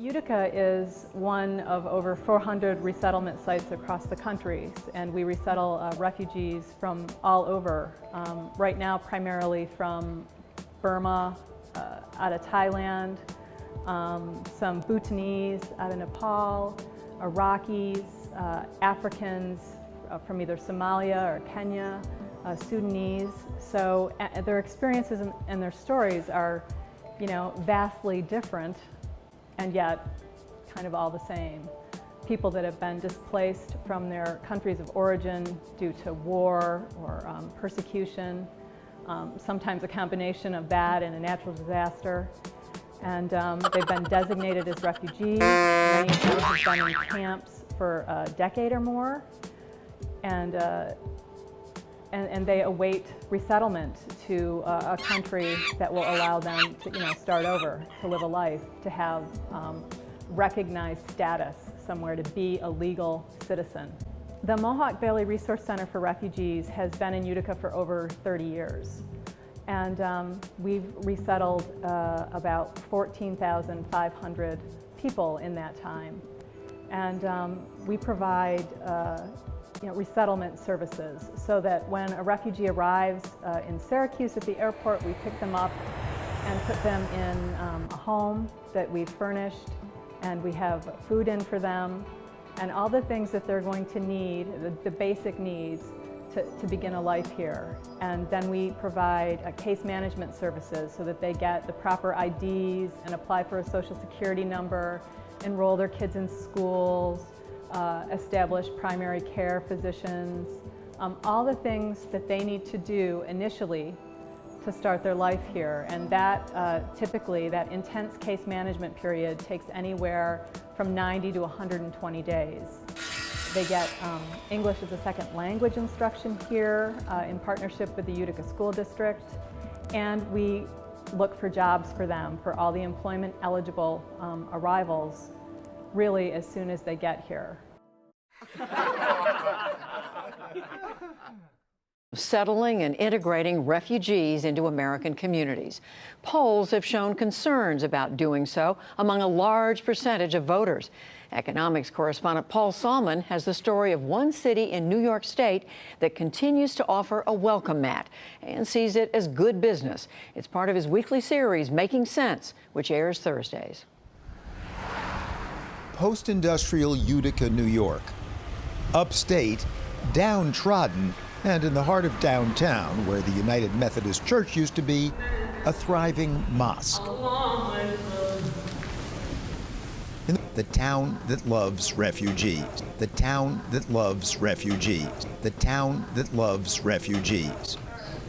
Utica is one of over 400 resettlement sites across the country, and we resettle refugees from all over. Right now, primarily from Burma, out of Thailand, some Bhutanese out of Nepal, Iraqis, Africans from either Somalia or Kenya, Sudanese. So their experiences and their stories are, vastly different, and yet kind of all the same. People that have been displaced from their countries of origin due to war or persecution, sometimes a combination of that and a natural disaster. And they've been designated as refugees. Many of them have been in camps for a decade or more. And they await resettlement to a country that will allow them to, start over, to live a life, to have recognized status somewhere, to be a legal citizen. The Mohawk Valley Resource Center for Refugees has been in Utica for over 30 years. And we've resettled about 14,500 people in that time. And we provide resettlement services so that when a refugee arrives in Syracuse at the airport, we pick them up and put them in a home that we've furnished, and we have food in for them and all the things that they're going to need, the basic needs to begin a life here. And then we provide case management services so that they get the proper IDs and apply for a social security number, enroll their kids in schools, establish primary care physicians, all the things that they need to do initially to start their life here. And that typically, that intense case management period takes anywhere from 90 to 120 days. They get English as a second language instruction here in partnership with the Utica School District, and we look for jobs for them, for all the employment eligible arrivals, really as soon as they get here. Settling and integrating refugees into American communities. Polls have shown concerns about doing so among a large percentage of voters. Economics correspondent Paul Salmon has the story of one city in New York State that continues to offer a welcome mat and sees it as good business. It's part of his weekly series, Making Sense, which airs Thursdays. Post-industrial Utica, New York. Upstate, downtrodden, and in the heart of downtown, where the United Methodist Church used to be, a thriving mosque. In the town that loves refugees. The town that loves refugees. The town that loves refugees,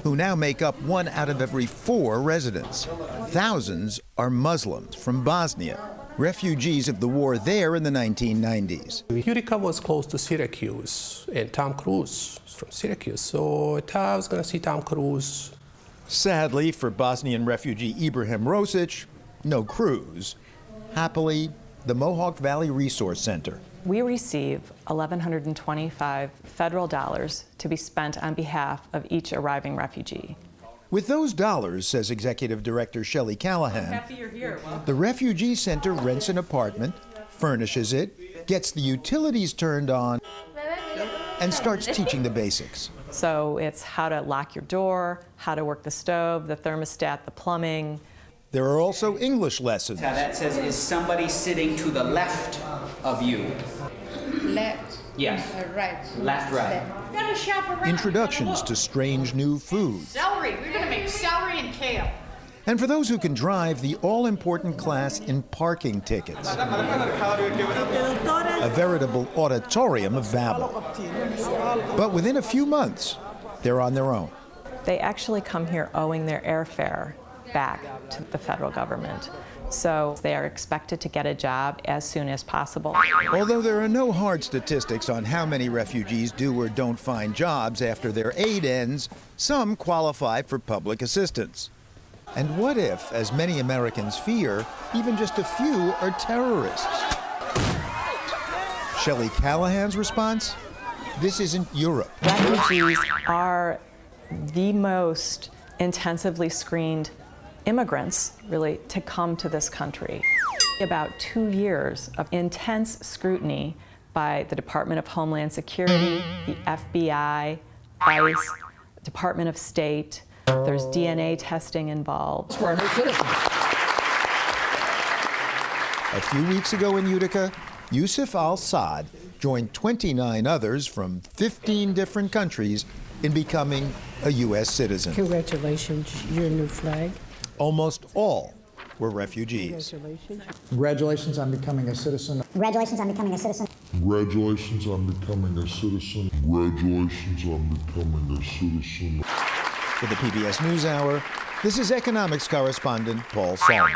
who now make up 1 out of every 4 residents. Thousands are Muslims from Bosnia, refugees of the war there in the 1990s. Utica was close to Syracuse, and Tom Cruise is from Syracuse, so I was going to see Tom Cruise. Sadly for Bosnian refugee Ibrahim Rosic, no cruise. Happily, the Mohawk Valley Resource Center. We receive $1,125 federal dollars to be spent on behalf of each arriving refugee. With those dollars, says Executive Director Shelley Callahan, Happy you're here. The Refugee Center rents an apartment, furnishes it, gets the utilities turned on, and starts teaching the basics. So it's how to lock your door, how to work the stove, the thermostat, the plumbing. There are also English lessons. Now that says, is somebody sitting to the left of you? Left. Yes. Right. Left, right. You gotta shop around. Introductions to strange new foods. Celery. We're gonna make celery and kale. And for those who can drive, the all-important class in parking tickets. A veritable auditorium of babble. But within a few months, they're on their own. They actually come here owing their airfare back to the federal government. So they are expected to get a job as soon as possible. Although there are no hard statistics on how many refugees do or don't find jobs after their aid ends, some qualify for public assistance. And what if, as many Americans fear, even just a few are terrorists? Shelley Callahan's response? This isn't Europe. Refugees are the most intensively screened immigrants, really, to come to this country. About 2 years of intense scrutiny by the Department of Homeland Security, the FBI, ICE, Department of State. There's DNA testing involved. For our new citizens. A few weeks ago in Utica, Yusuf al-Saad joined 29 others from 15 different countries in becoming a U.S. citizen. Congratulations, your new flag. Almost all were refugees. Congratulations. Congratulations on becoming a citizen. Congratulations on becoming a citizen. Congratulations on becoming a citizen. Congratulations on becoming a citizen. For the PBS NewsHour, this is economics correspondent Paul Salman.